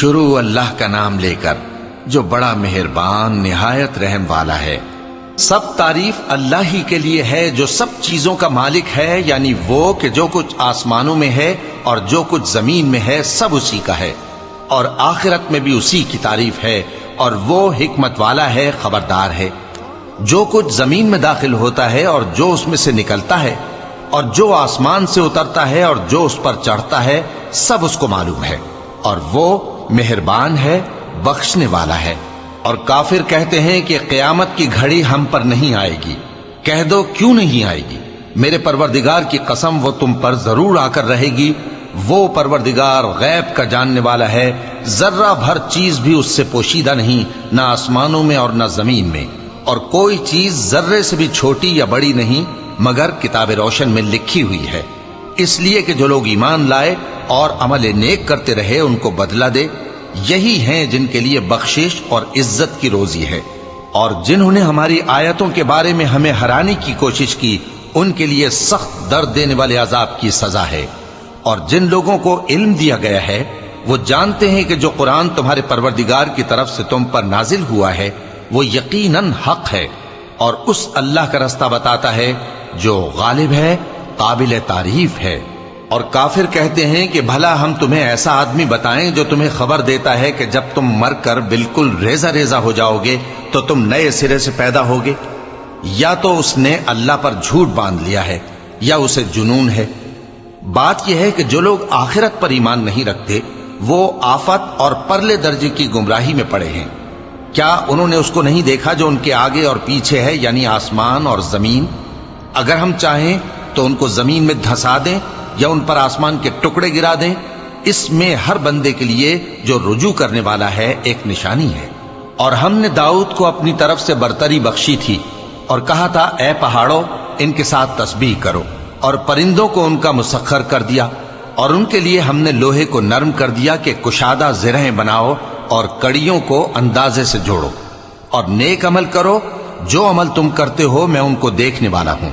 شروع اللہ کا نام لے کر جو بڑا مہربان نہایت رحم والا ہے۔ سب تعریف اللہ ہی کے لیے ہے جو سب چیزوں کا مالک ہے، یعنی وہ کہ جو کچھ آسمانوں میں ہے اور جو کچھ زمین میں ہے سب اسی کا ہے، اور آخرت میں بھی اسی کی تعریف ہے، اور وہ حکمت والا ہے، خبردار ہے۔ جو کچھ زمین میں داخل ہوتا ہے اور جو اس میں سے نکلتا ہے، اور جو آسمان سے اترتا ہے اور جو اس پر چڑھتا ہے، سب اس کو معلوم ہے، اور وہ مہربان ہے، بخشنے والا ہے۔ اور کافر کہتے ہیں کہ قیامت کی گھڑی ہم پر نہیں آئے گی۔ کہہ دو کیوں نہیں آئے گی؟ میرے پروردگار کی قسم وہ تم پر ضرور آ کر رہے گی۔ وہ پروردگار غیب کا جاننے والا ہے، ذرہ بھر چیز بھی اس سے پوشیدہ نہیں، نہ آسمانوں میں اور نہ زمین میں، اور کوئی چیز ذرے سے بھی چھوٹی یا بڑی نہیں مگر کتاب روشن میں لکھی ہوئی ہے، اس لیے کہ جو لوگ ایمان لائے اور عمل نیک کرتے رہے ان کو بدلہ دے۔ یہی ہیں جن کے لیے بخشش اور عزت کی روزی ہے، اور جنہوں نے ہماری آیتوں کے بارے میں ہمیں ہرانے کی کوشش کی ان کے لیے سخت درد دینے والے عذاب کی سزا ہے۔ اور جن لوگوں کو علم دیا گیا ہے وہ جانتے ہیں کہ جو قرآن تمہارے پروردگار کی طرف سے تم پر نازل ہوا ہے وہ یقیناً حق ہے، اور اس اللہ کا رستہ بتاتا ہے جو غالب ہے، قابل تعریف ہے۔ اور کافر کہتے ہیں کہ بھلا ہم تمہیں ایسا آدمی بتائیں جو تمہیں خبر دیتا ہے کہ جب تم مر کر بالکل ریزہ ریزہ ہو جاؤ گے تو تم نئے سرے سے پیدا ہوگے؟ یا تو اس نے اللہ پر جھوٹ باندھ لیا ہے یا اسے جنون ہے۔ بات یہ ہے کہ جو لوگ آخرت پر ایمان نہیں رکھتے وہ آفت اور پرلے درجے کی گمراہی میں پڑے ہیں۔ کیا انہوں نے اس کو نہیں دیکھا جو ان کے آگے اور پیچھے ہے، یعنی آسمان اور زمین؟ اگر ہم چاہیں تو ان کو زمین میں دھسا دیں یا ان پر آسمان کے ٹکڑے گرا دیں، اس میں ہر بندے کے لیے جو رجوع کرنے والا ہے ایک نشانی ہے۔ اور ہم نے داؤد کو اپنی طرف سے برتری بخشی تھی اور کہا تھا اے پہاڑوں ان کے ساتھ تسبیح کرو، اور پرندوں کو ان کا مسخر کر دیا، اور ان کے لیے ہم نے لوہے کو نرم کر دیا کہ کشادہ زرہیں بناؤ اور کڑیوں کو اندازے سے جوڑو، اور نیک عمل کرو، جو عمل تم کرتے ہو میں ان کو دیکھنے والا ہوں۔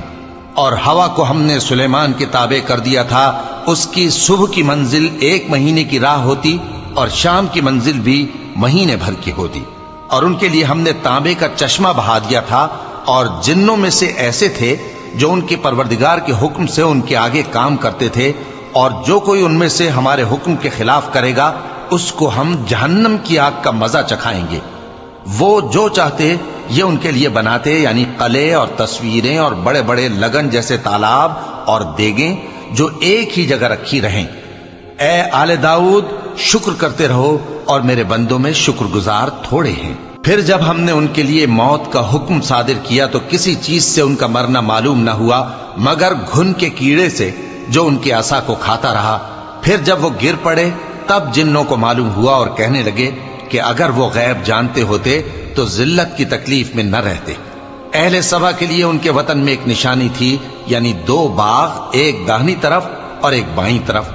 اور ہوا کو ہم نے سلیمان کے تابع کر دیا تھا، اس کی صبح کی منزل 1 مہینے کی راہ ہوتی اور شام کی منزل بھی مہینے بھر کی ہوتی۔ اور ان کے لیے ہم نے تانبے کا چشمہ بہا دیا تھا، اور جنوں میں سے ایسے تھے جو ان کے پروردگار کے حکم سے ان کے آگے کام کرتے تھے، اور جو کوئی ان میں سے ہمارے حکم کے خلاف کرے گا اس کو ہم جہنم کی آگ کا مزہ چکھائیں گے۔ وہ جو چاہتے یہ ان کے لیے بناتے، یعنی قلعے اور تصویریں اور بڑے بڑے لگن جیسے تالاب اور دیگیں جو ایک ہی جگہ رکھی رہیں۔ اے آل داؤد شکر کرتے رہو، اور میرے بندوں میں شکر گزار تھوڑے ہیں۔ پھر جب ہم نے ان کے لیے موت کا حکم صادر کیا تو کسی چیز سے ان کا مرنا معلوم نہ ہوا مگر گھن کے کیڑے سے جو ان کے عصا کو کھاتا رہا۔ پھر جب وہ گر پڑے تب جنوں کو معلوم ہوا اور کہنے لگے کہ اگر وہ غیب جانتے ہوتے تو ذلت کی تکلیف میں نہ رہتے۔ اہل سبا کے لیے ان کے وطن میں ایک نشانی تھی، یعنی 2 باغ، ایک داہنی طرف اور ایک بائیں طرف۔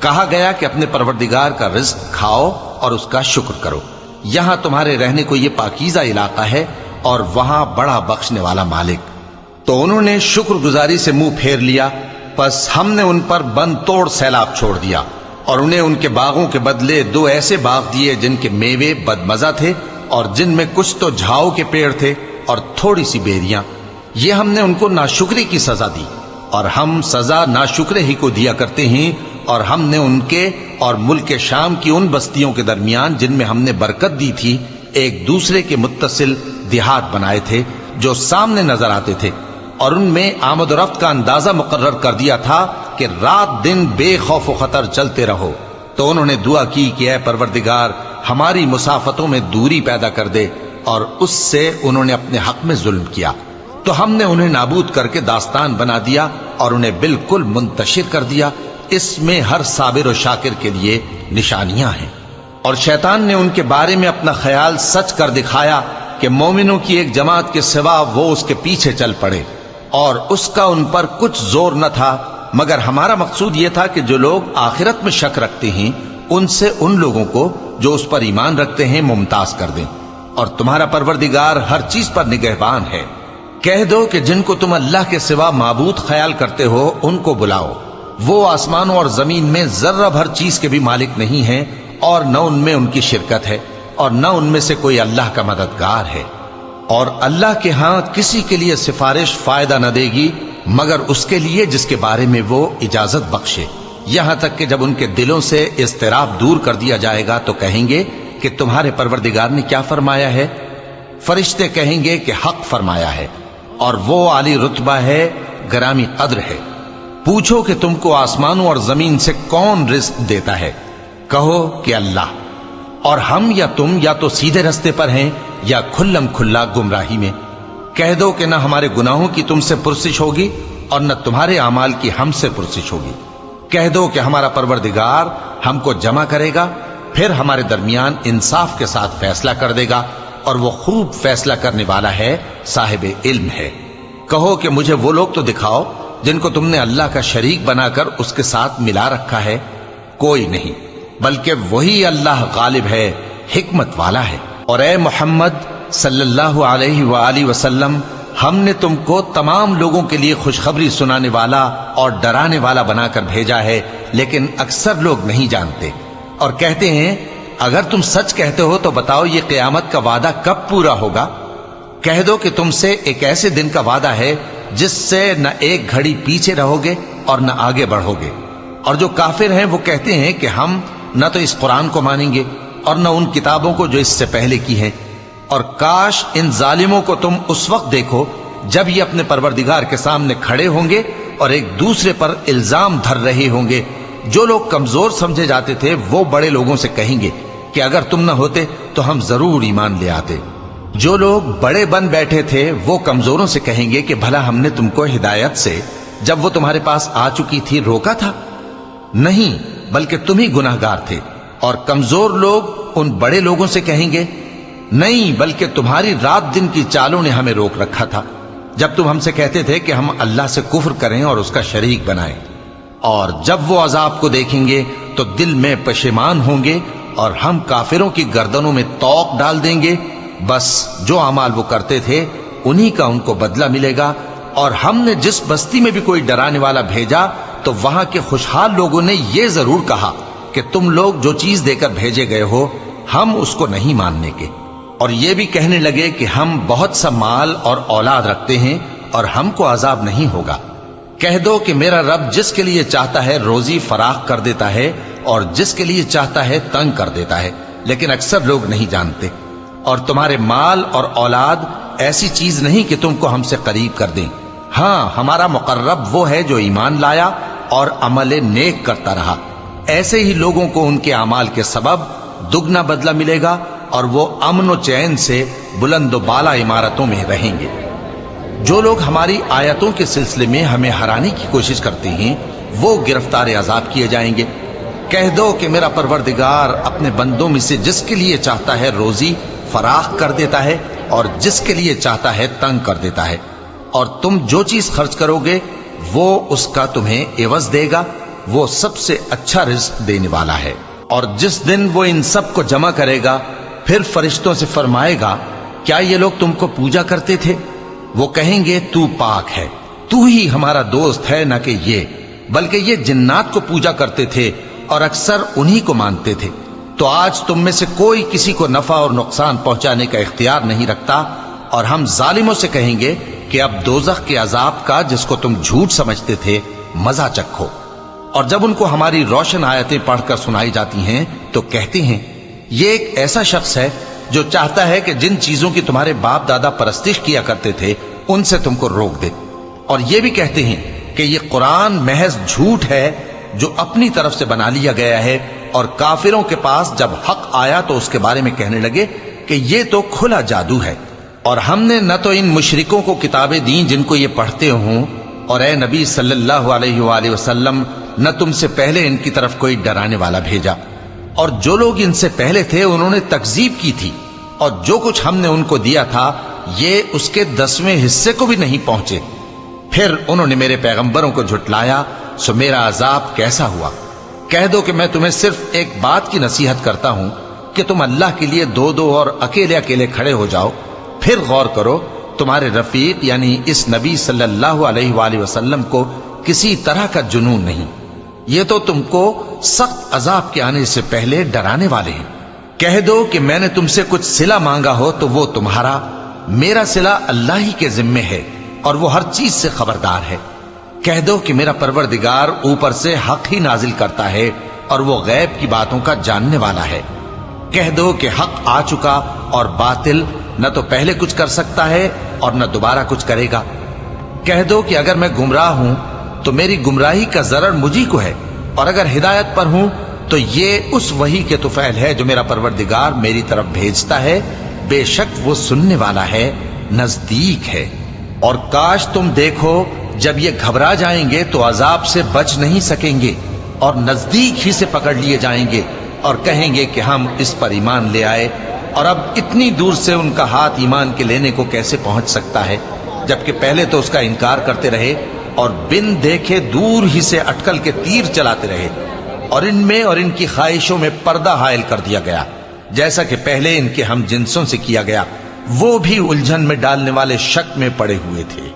کہا گیا کہ اپنے پروردگار کا رزق کھاؤ اور اس کا شکر کرو، یہاں تمہارے رہنے کو یہ پاکیزہ علاقہ ہے اور وہاں بڑا بخشنے والا مالک۔ تو انہوں نے شکر گزاری سے منہ پھیر لیا، پس ہم نے ان پر بند توڑ سیلاب چھوڑ دیا، اور انہیں ان کے باغوں کے بدلے 2 ایسے باغ دیے جن کے میوے بدمزہ تھے اور جن میں کچھ تو جھاؤ کے پیڑ تھے اور تھوڑی سی بیریاں۔ یہ ہم نے ان کو ناشکری کی سزا دی، اور ہم سزا ناشکرے ہی کو دیا کرتے ہیں۔ اور ہم نے ان کے اور ملک شام کی ان بستیوں کے درمیان جن میں ہم نے برکت دی تھی ایک دوسرے کے متصل دیہات بنائے تھے جو سامنے نظر آتے تھے، اور ان میں آمد و رفت کا اندازہ مقرر کر دیا تھا کہ رات دن بے خوف و خطر چلتے رہو۔ تو انہوں نے دعا کی کہ اے پروردگار ہماری مسافتوں میں دوری پیدا کر دے، اور اس سے انہوں نے اپنے حق میں ظلم کیا، تو ہم نے انہیں نابود کر کے داستان بنا دیا اور انہیں بالکل منتشر کر دیا۔ اس میں ہر صابر و شاکر کے لیے نشانیاں ہیں۔ اور شیطان نے ان کے بارے میں اپنا خیال سچ کر دکھایا کہ مومنوں کی ایک جماعت کے سوا وہ اس کے پیچھے چل پڑے، اور اس کا ان پر کچھ زور نہ تھا، مگر ہمارا مقصود یہ تھا کہ جو لوگ آخرت میں شک رکھتے ہیں ان سے ان لوگوں کو جو اس پر ایمان رکھتے ہیں ممتاز کر دیں، اور تمہارا پروردگار ہر چیز پر نگہبان ہے۔ کہہ دو کہ جن کو تم اللہ کے سوا معبود خیال کرتے ہو ان کو بلاؤ، وہ آسمانوں اور زمین میں ذرہ بھر چیز کے بھی مالک نہیں ہیں، اور نہ ان میں ان کی شرکت ہے، اور نہ ان میں سے کوئی اللہ کا مددگار ہے، اور اللہ کے ہاں کسی کے لیے سفارش فائدہ نہ دے گی مگر اس کے لیے جس کے بارے میں وہ اجازت بخشے، یہاں تک کہ جب ان کے دلوں سے اضطراب دور کر دیا جائے گا تو کہیں گے کہ تمہارے پروردگار نے کیا فرمایا ہے؟ فرشتے کہیں گے کہ حق فرمایا ہے، اور وہ عالی رتبہ ہے، گرامی قدر ہے۔ پوچھو کہ تم کو آسمانوں اور زمین سے کون رزق دیتا ہے؟ کہو کہ اللہ، اور ہم یا تم یا تو سیدھے رستے پر ہیں یا کھلم کھلا گمراہی میں۔ کہہ دو کہ نہ ہمارے گناہوں کی تم سے پرسش ہوگی اور نہ تمہارے اعمال کی ہم سے پرسش ہوگی۔ کہہ دو کہ ہمارا پروردگار ہم کو جمع کرے گا، پھر ہمارے درمیان انصاف کے ساتھ فیصلہ کر دے گا، اور وہ خوب فیصلہ کرنے والا ہے، صاحب علم ہے۔ کہو کہ مجھے وہ لوگ تو دکھاؤ جن کو تم نے اللہ کا شریک بنا کر اس کے ساتھ ملا رکھا ہے۔ کوئی نہیں، بلکہ وہی اللہ غالب ہے، حکمت والا ہے۔ اور اے محمد صلی اللہ علیہ وآلہ وسلم، ہم نے تم کو تمام لوگوں کے لیے خوشخبری سنانے والا اور ڈرانے والا بنا کر بھیجا ہے، لیکن اکثر لوگ نہیں جانتے، اور کہتے ہیں اگر تم سچ کہتے ہو تو بتاؤ یہ قیامت کا وعدہ کب پورا ہوگا؟ کہہ دو کہ تم سے ایک ایسے دن کا وعدہ ہے جس سے نہ ایک گھڑی پیچھے رہو گے اور نہ آگے بڑھو گے۔ اور جو کافر ہیں وہ کہتے ہیں کہ ہم نہ تو اس قرآن کو مانیں گے اور نہ ان کتابوں کو جو اس سے پہلے کی ہیں، اور کاش ان ظالموں کو تم اس وقت دیکھو جب یہ اپنے پروردگار کے سامنے کھڑے ہوں گے اور ایک دوسرے پر الزام دھر رہے ہوں گے۔ جو لوگ کمزور سمجھے جاتے تھے وہ بڑے لوگوں سے کہیں گے کہ اگر تم نہ ہوتے تو ہم ضرور ایمان لے آتے۔ جو لوگ بڑے بن بیٹھے تھے وہ کمزوروں سے کہیں گے کہ بھلا ہم نے تم کو ہدایت سے جب وہ تمہارے پاس آ چکی تھی روکا تھا؟ نہیں، بلکہ تم ہی گناہگار تھے۔ اور کمزور لوگ ان بڑے لوگوں سے کہیں گے نہیں، بلکہ تمہاری رات دن کی چالوں نے ہمیں روک رکھا تھا جب تم ہم سے کہتے تھے کہ ہم اللہ سے کفر کریں اور اس کا شریک بنائیں۔ اور جب وہ عذاب کو دیکھیں گے تو دل میں پشیمان ہوں گے، اور ہم کافروں کی گردنوں میں توق ڈال دیں گے۔ بس جو اعمال وہ کرتے تھے انہی کا ان کو بدلہ ملے گا۔ اور ہم نے جس بستی میں بھی کوئی ڈرانے والا بھیجا تو وہاں کے خوشحال لوگوں نے یہ ضرور کہا کہ تم لوگ جو چیز دے کر بھیجے گئے ہو ہم اس کو نہیں ماننے کے، اور یہ بھی کہنے لگے کہ ہم بہت سا مال اور اولاد رکھتے ہیں اور ہم کو عذاب نہیں ہوگا۔ کہہ دو کہ میرا رب جس کے لیے چاہتا ہے روزی فراخ کر دیتا ہے اور جس کے لیے چاہتا ہے تنگ کر دیتا ہے، لیکن اکثر لوگ نہیں جانتے۔ اور تمہارے مال اور اولاد ایسی چیز نہیں کہ تم کو ہم سے قریب کر دیں۔ ہاں، ہمارا مقرب وہ ہے جو ایمان لایا اور عمل نیک کرتا رہا۔ ایسے ہی لوگوں کو ان کے اعمال کے سبب دگنا بدلہ ملے گا، اور وہ امن و چین سے بلند و بالا عمارتوں میں رہیں گے۔ جو لوگ ہماری آیتوں کے سلسلے میں ہمیں ہرانے کی کوشش کرتے ہیں وہ گرفتار عذاب کیے جائیں گے۔ کہہ دو کہ میرا پروردگار اپنے بندوں میں سے جس کے لیے چاہتا ہے روزی فراخ کر دیتا ہے اور جس کے لیے چاہتا ہے تنگ کر دیتا ہے، اور تم جو چیز خرچ کرو گے وہ اس کا تمہیں عوض دے گا، وہ سب سے اچھا رزق دینے والا ہے۔ اور جس دن وہ ان سب کو جمع کرے گا پھر فرشتوں سے فرمائے گا کیا یہ لوگ تم کو پوجا کرتے تھے؟ وہ کہیں گے تو پاک ہے، تو ہی ہمارا دوست ہے، نہ کہ یہ، بلکہ یہ جنات کو پوجا کرتے تھے اور اکثر انہی کو مانتے تھے۔ تو آج تم میں سے کوئی کسی کو نفع اور نقصان پہنچانے کا اختیار نہیں رکھتا، اور ہم ظالموں سے کہیں گے کہ اب دوزخ کے عذاب کا جس کو تم جھوٹ سمجھتے تھے مزہ چکھو۔ اور جب ان کو ہماری روشن آیتیں پڑھ کر سنائی جاتی ہیں تو کہتے ہیں یہ ایک ایسا شخص ہے جو چاہتا ہے کہ جن چیزوں کی تمہارے باپ دادا پرستش کیا کرتے تھے ان سے تم کو روک دے۔ اور یہ بھی کہتے ہیں کہ یہ قرآن محض جھوٹ ہے جو اپنی طرف سے بنا لیا گیا ہے، اور کافروں کے پاس جب حق آیا تو اس کے بارے میں کہنے لگے کہ یہ تو کھلا جادو ہے۔ اور ہم نے نہ تو ان مشرکوں کو کتابیں دیں جن کو یہ پڑھتے ہوں، اور اے نبی صلی اللہ علیہ وآلہ وسلم نہ تم سے پہلے ان کی طرف کوئی ڈرانے والا بھیجا، اور جو لوگ ان سے پہلے تھے انہوں نے تکذیب کی تھی، اور جو کچھ ہم نے ان کو دیا تھا یہ اس کے 10ویں حصے کو بھی نہیں پہنچے۔ پھر انہوں نے میرے پیغمبروں کو جھٹلایا، سو میرا عذاب کیسا ہوا۔ کہہ دو کہ میں تمہیں صرف ایک بات کی نصیحت کرتا ہوں کہ تم اللہ کے لیے دو دو اور اکیلے اکیلے کھڑے ہو جاؤ، پھر غور کرو تمہارے رفیق یعنی اس نبی صلی اللہ علیہ وآلہ وسلم کو کسی طرح کا جنون نہیں، یہ تو تم کو سخت عذاب کے آنے سے پہلے ڈرانے والے ہیں۔ کہہ دو کہ میں نے تم سے کچھ صلہ مانگا ہو تو وہ تمہارا، میرا صلہ اللہ ہی کے ذمے ہے اور وہ ہر چیز سے خبردار ہے۔ کہہ دو کہ میرا پروردگار اوپر سے حق ہی نازل کرتا ہے اور وہ غیب کی باتوں کا جاننے والا ہے۔ کہہ دو کہ حق آ چکا اور باطل نہ تو پہلے کچھ کر سکتا ہے اور نہ دوبارہ کچھ کرے گا۔ کہہ دو کہ اگر میں گمراہ ہوں تو میری گمراہی کا ضرر مجھی کو ہے، اور اگر ہدایت پر ہوں تو یہ اس وحی کے طفیل ہے جو میرا پروردگار میری طرف بھیجتا ہے، بے شک وہ سننے والا ہے، نزدیک ہے۔ اور کاش تم دیکھو جب یہ گھبرا جائیں گے تو عذاب سے بچ نہیں سکیں گے اور نزدیک ہی سے پکڑ لیے جائیں گے اور کہیں گے کہ ہم اس پر ایمان لے آئے، اور اب اتنی دور سے ان کا ہاتھ ایمان کے لینے کو کیسے پہنچ سکتا ہے، جبکہ پہلے تو اس کا انکار کرتے رہے اور بن دیکھے دور ہی سے اٹکل کے تیر چلاتے رہے، اور ان میں اور ان کی خواہشوں میں پردہ حائل کر دیا گیا، جیسا کہ پہلے ان کے ہم جنسوں سے کیا گیا، وہ بھی الجھن میں ڈالنے والے شک میں پڑے ہوئے تھے۔